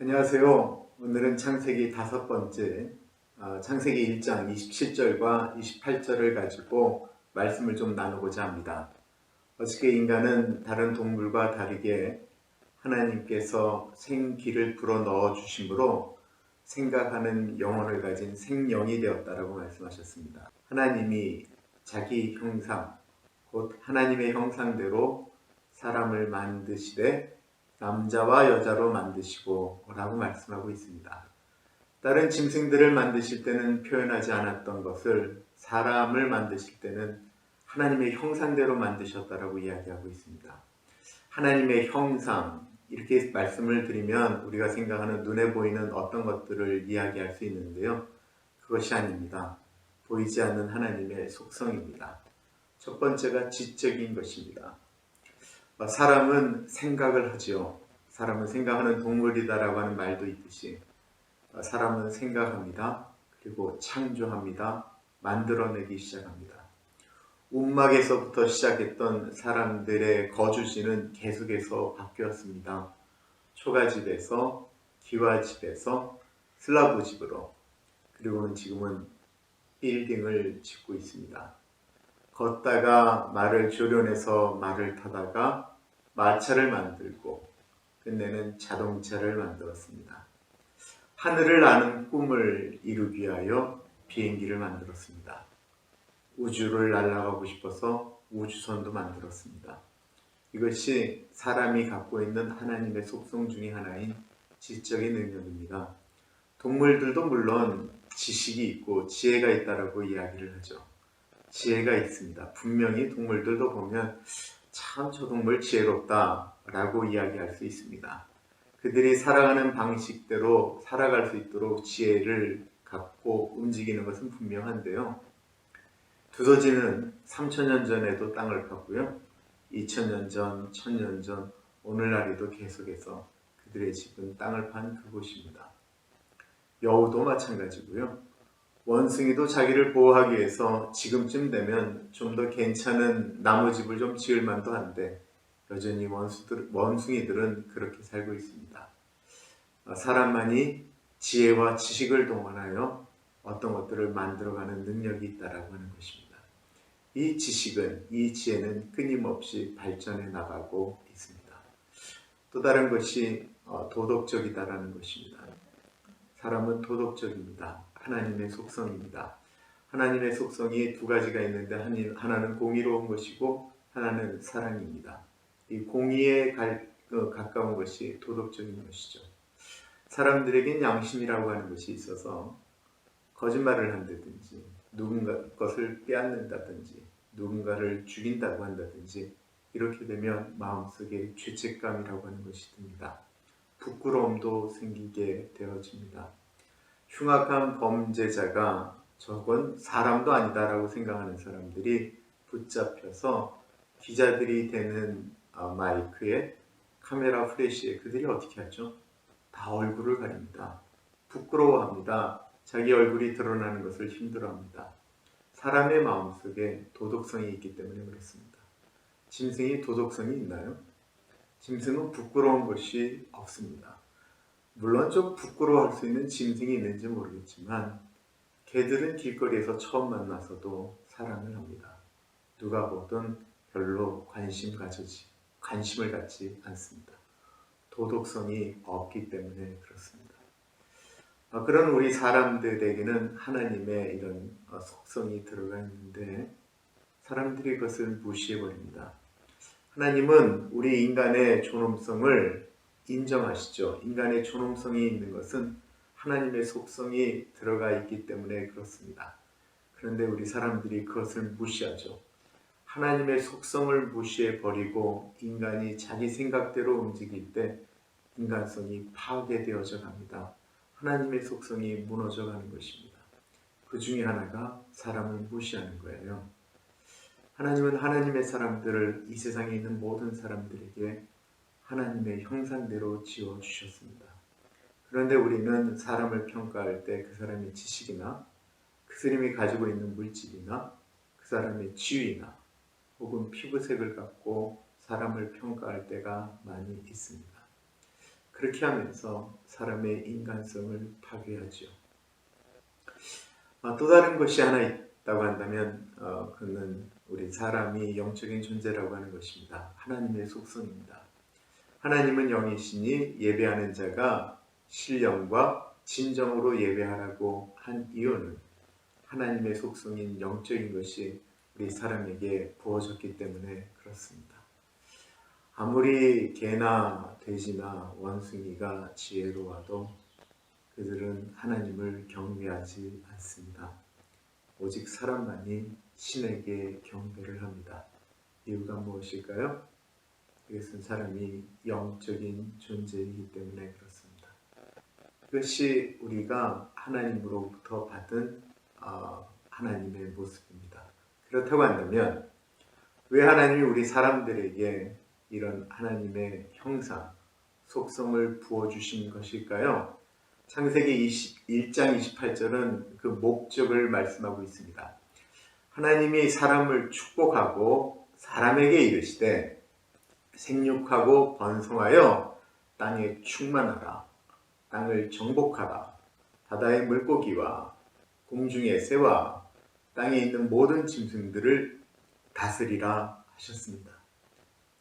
안녕하세요. 오늘은 창세기 5번째, 창세기 1장 27절과 28절을 가지고 말씀을 좀 나누고자 합니다. 어저께 인간은 다른 동물과 다르게 하나님께서 생기를 불어넣어 주심으로 생각하는 영혼을 가진 생령이 되었다라고 말씀하셨습니다. 하나님이 자기 형상, 곧 하나님의 형상대로 사람을 만드시되 남자와 여자로 만드시고 라고 말씀하고 있습니다. 다른 짐승들을 만드실 때는 표현하지 않았던 것을 사람을 만드실 때는 하나님의 형상대로 만드셨다라고 이야기하고 있습니다. 하나님의 형상, 이렇게 말씀을 드리면 우리가 생각하는 눈에 보이는 어떤 것들을 이야기할 수 있는데요. 그것이 아닙니다. 보이지 않는 하나님의 속성입니다. 첫 번째가 지적인 것입니다. 사람은 생각을 하지요. 사람은 생각하는 동물이다라고 하는 말도 있듯이 사람은 생각합니다. 그리고 창조합니다. 만들어내기 시작합니다. 움막에서부터 시작했던 사람들의 거주지는 계속해서 바뀌었습니다. 초가집에서 기와집에서 슬라브집으로, 그리고는 지금은 빌딩을 짓고 있습니다. 걷다가 말을 조련해서 말을 타다가 마차를 만들고 끝내는 자동차를 만들었습니다. 하늘을 나는 꿈을 이루기 위하여 비행기를 만들었습니다. 우주를 날아가고 싶어서 우주선도 만들었습니다. 이것이 사람이 갖고 있는 하나님의 속성 중에 하나인 지적인 능력입니다. 동물들도 물론 지식이 있고 지혜가 있다라고 이야기를 하죠. 지혜가 있습니다. 분명히 동물들도 보면 참 저 동물 지혜롭다 라고 이야기할 수 있습니다. 그들이 살아가는 방식대로 살아갈 수 있도록 지혜를 갖고 움직이는 것은 분명한데요. 두더지는 3000년 전에도 땅을 팠고요. 2000년 전, 1000년 전, 오늘날에도 계속해서 그들의 집은 땅을 판 그곳입니다. 여우도 마찬가지고요. 원숭이도 자기를 보호하기 위해서 지금쯤 되면 좀 더 괜찮은 나무집을 좀 지을 만도 한데 여전히 원숭이들은 그렇게 살고 있습니다. 사람만이 지혜와 지식을 동원하여 어떤 것들을 만들어가는 능력이 있다라고 하는 것입니다. 이 지식은, 이 지혜는 끊임없이 발전해 나가고 있습니다. 또 다른 것이 도덕적이다라는 것입니다. 사람은 도덕적입니다. 하나님의 속성입니다. 하나님의 속성이 두 가지가 있는데 하나는 공의로운 것이고 하나는 사랑입니다. 이 공의에 가까운 것이 도덕적인 것이죠. 사람들에겐 양심이라고 하는 것이 있어서 거짓말을 한다든지 누군가 것을 빼앗는다든지 누군가를 죽인다고 한다든지 이렇게 되면 마음속에 죄책감이라고 하는 것이 듭니다. 부끄러움도 생기게 되어집니다. 흉악한 범죄자가 저건 사람도 아니다라고 생각하는 사람들이 붙잡혀서 기자들이 되는 마이크에 카메라 플래시에 그들이 어떻게 하죠? 다 얼굴을 가립니다. 부끄러워합니다. 자기 얼굴이 드러나는 것을 힘들어합니다. 사람의 마음속에 도덕성이 있기 때문에 그렇습니다. 짐승이 도덕성이 있나요? 짐승은 부끄러운 것이 없습니다. 물론 좀 부끄러워할 수 있는 짐승이 있는지 모르겠지만 개들은 길거리에서 처음 만나서도 사랑을 합니다. 누가 보든 별로 관심을 갖지 않습니다. 도덕성이 없기 때문에 그렇습니다. 그런 우리 사람들에게는 하나님의 이런 속성이 들어가 있는데 사람들이 그것을 무시해버립니다. 하나님은 우리 인간의 존엄성을 인정하시죠. 인간의 존엄성이 있는 것은 하나님의 속성이 들어가 있기 때문에 그렇습니다. 그런데 우리 사람들이 그것을 무시하죠. 하나님의 속성을 무시해버리고 인간이 자기 생각대로 움직일 때 인간성이 파괴되어져 갑니다. 하나님의 속성이 무너져 가는 것입니다. 그 중에 하나가 사람을 무시하는 거예요. 하나님은 하나님의 사람들을 이 세상에 있는 모든 사람들에게 하나님의 형상대로 지어주셨습니다. 그런데 우리는 사람을 평가할 때 그 사람의 지식이나 그 사람이 가지고 있는 물질이나 그 사람의 지위나 혹은 피부색을 갖고 사람을 평가할 때가 많이 있습니다. 그렇게 하면서 사람의 인간성을 파괴하죠. 또 다른 것이 하나 있다고 한다면 그는 우리 사람이 영적인 존재라고 하는 것입니다. 하나님의 속성입니다. 하나님은 영이시니 예배하는 자가 신령과 진정으로 예배하라고 한 이유는 하나님의 속성인 영적인 것이 우리 사람에게 부어졌기 때문에 그렇습니다. 아무리 개나 돼지나 원숭이가 지혜로워도 그들은 하나님을 경배하지 않습니다. 오직 사람만이 신에게 경배를 합니다. 이유가 무엇일까요? 이것은 사람이 영적인 존재이기 때문에 그렇습니다. 그것이 우리가 하나님으로부터 받은 하나님의 모습입니다. 그렇다고 한다면 왜 하나님이 우리 사람들에게 이런 하나님의 형상, 속성을 부어주신 것일까요? 창세기 1장 28절은 그 목적을 말씀하고 있습니다. 하나님이 사람을 축복하고 사람에게 이르시되 생육하고 번성하여 땅에 충만하라. 땅을 정복하라. 바다의 물고기와 공중의 새와 땅에 있는 모든 짐승들을 다스리라 하셨습니다.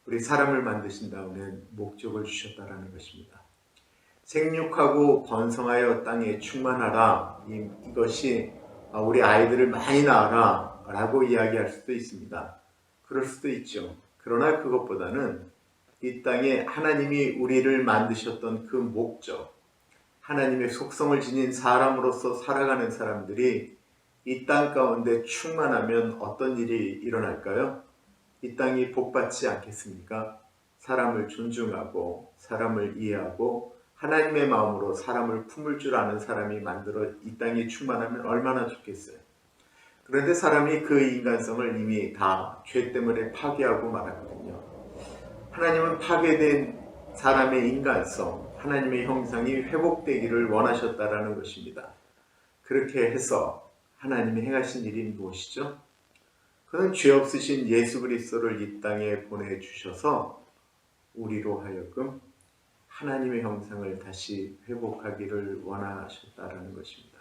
우리 사람을 만드신 다음에 목적을 주셨다라는 것입니다. 생육하고 번성하여 땅에 충만하라. 이것이 우리 아이들을 많이 낳아라 라고 이야기할 수도 있습니다. 그럴 수도 있죠. 그러나 그것보다는 이 땅에 하나님이 우리를 만드셨던 그 목적, 하나님의 속성을 지닌 사람으로서 살아가는 사람들이 이 땅 가운데 충만하면 어떤 일이 일어날까요? 이 땅이 복받지 않겠습니까? 사람을 존중하고 사람을 이해하고 하나님의 마음으로 사람을 품을 줄 아는 사람이 만들어 이 땅이 충만하면 얼마나 좋겠어요. 그런데 사람이 그 인간성을 이미 다 죄 때문에 파괴하고 말았거든요. 하나님은 파괴된 사람의 인간성, 하나님의 형상이 회복되기를 원하셨다라는 것입니다. 그렇게 해서 하나님이 행하신 일이 무엇이죠? 그는 죄 없으신 예수 그리스도를 이 땅에 보내주셔서 우리로 하여금 하나님의 형상을 다시 회복하기를 원하셨다라는 것입니다.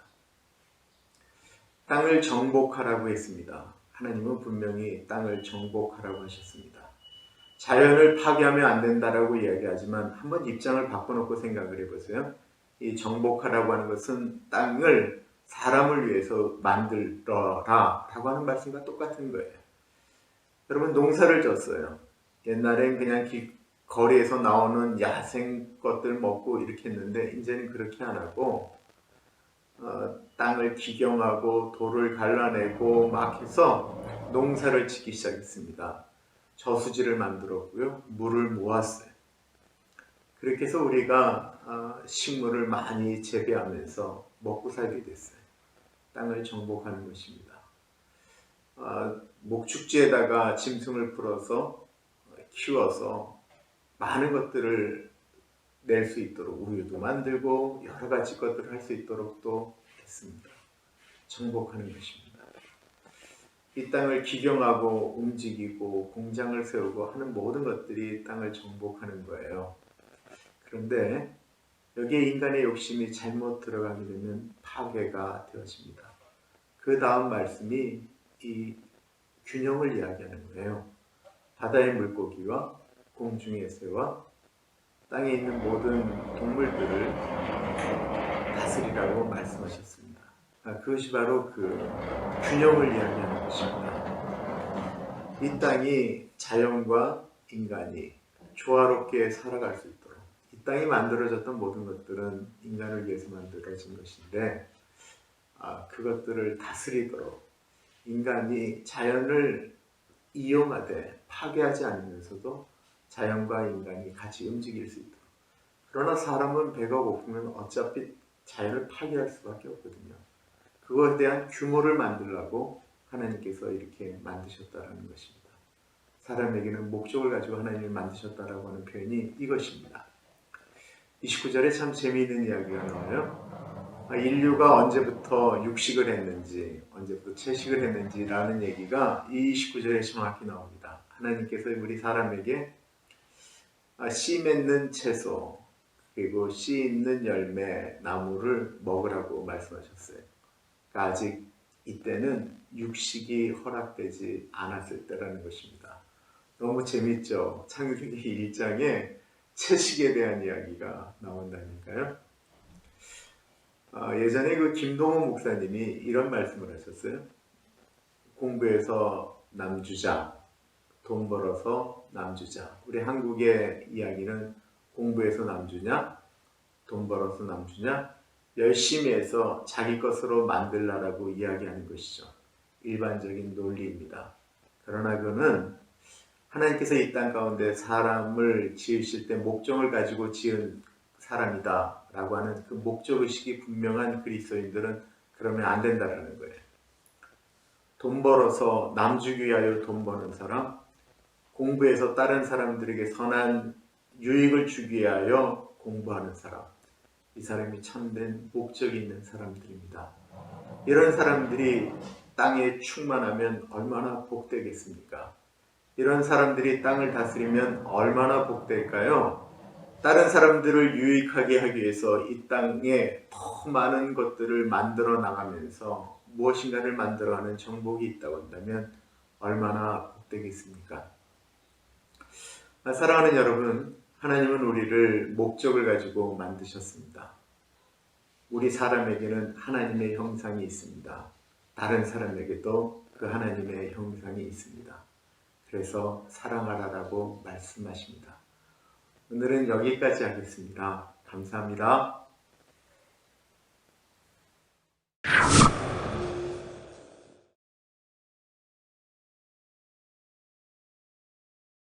땅을 정복하라고 했습니다. 하나님은 분명히 땅을 정복하라고 하셨습니다. 자연을 파괴하면 안 된다라고 이야기하지만 한번 입장을 바꿔놓고 생각을 해보세요. 이 정복하라고 하는 것은 땅을 사람을 위해서 만들어라 라고 하는 말씀과 똑같은 거예요. 여러분 농사를 졌어요. 옛날엔 그냥 거리에서 나오는 야생 것들 먹고 이렇게 했는데 이제는 그렇게 안 하고 땅을 기경하고 돌을 갈라내고 막 해서 농사를 짓기 시작했습니다. 저수지를 만들었고요. 물을 모았어요. 그렇게 해서 우리가 식물을 많이 재배하면서 먹고 살게 됐어요. 땅을 정복하는 것입니다. 목축지에다가 짐승을 풀어서 키워서 많은 것들을 낼 수 있도록 우유도 만들고 여러 가지 것들을 할 수 있도록 또 했습니다. 정복하는 것입니다. 이 땅을 기경하고 움직이고 공장을 세우고 하는 모든 것들이 땅을 정복하는 거예요. 그런데 여기에 인간의 욕심이 잘못 들어가게 되면 파괴가 되어집니다. 그 다음 말씀이 이 균형을 이야기하는 거예요. 바다의 물고기와 공중의 새와 땅에 있는 모든 동물들을 다스리라고 말씀하셨습니다. 그것이 바로 그 균형을 이야기하는 것입니다. 이 땅이 자연과 인간이 조화롭게 살아갈 수 있도록 이 땅이 만들어졌던 모든 것들은 인간을 위해서 만들어진 것인데 그것들을 다스리도록 인간이 자연을 이용하되 파괴하지 않으면서도 자연과 인간이 같이 움직일 수 있도록. 그러나 사람은 배가 고프면 어차피 자연을 파괴할 수밖에 없거든요. 그것에 대한 규모를 만들려고 하나님께서 이렇게 만드셨다는 것입니다. 사람에게는 목적을 가지고 하나님이 만드셨다라고 하는 표현이 이것입니다. 29절에 참 재미있는 이야기가 나와요. 인류가 언제부터 육식을 했는지, 언제부터 채식을 했는지라는 얘기가 이 29절에 정확히 나옵니다. 하나님께서 우리 사람에게 씨 맺는 채소, 그리고 씨 있는 열매 나무를 먹으라고 말씀하셨어요. 그러니까 아직 이때는 육식이 허락되지 않았을 때라는 것입니다. 너무 재밌죠? 창세기 1장에 채식에 대한 이야기가 나온다니까요. 예전에 그 김동호 목사님이 이런 말씀을 하셨어요. 공부해서 남주자, 돈 벌어서 남주자. 우리 한국의 이야기는 공부해서 남주냐, 돈 벌어서 남주냐, 열심히 해서 자기 것으로 만들라라고 이야기하는 것이죠. 일반적인 논리입니다. 그러나 그는 하나님께서 이 땅 가운데 사람을 지으실 때 목적을 가지고 지은 사람이다 라고 하는 그 목적의식이 분명한 그리스도인들은 그러면 안 된다라는 거예요. 돈 벌어서 남 주기 위하여 돈 버는 사람, 공부해서 다른 사람들에게 선한 유익을 주기 위하여 공부하는 사람, 이 사람이 참된 목적이 있는 사람들입니다. 이런 사람들이 땅에 충만하면 얼마나 복되겠습니까? 이런 사람들이 땅을 다스리면 얼마나 복될까요? 다른 사람들을 유익하게 하기 위해서 이 땅에 더 많은 것들을 만들어 나가면서 무엇인가를 만들어가는 정복이 있다고 한다면 얼마나 복되겠습니까? 사랑하는 여러분, 하나님은 우리를 목적을 가지고 만드셨습니다. 우리 사람에게는 하나님의 형상이 있습니다. 다른 사람에게도 그 하나님의 형상이 있습니다. 그래서 사랑하라라고 말씀하십니다. 오늘은 여기까지 하겠습니다. 감사합니다.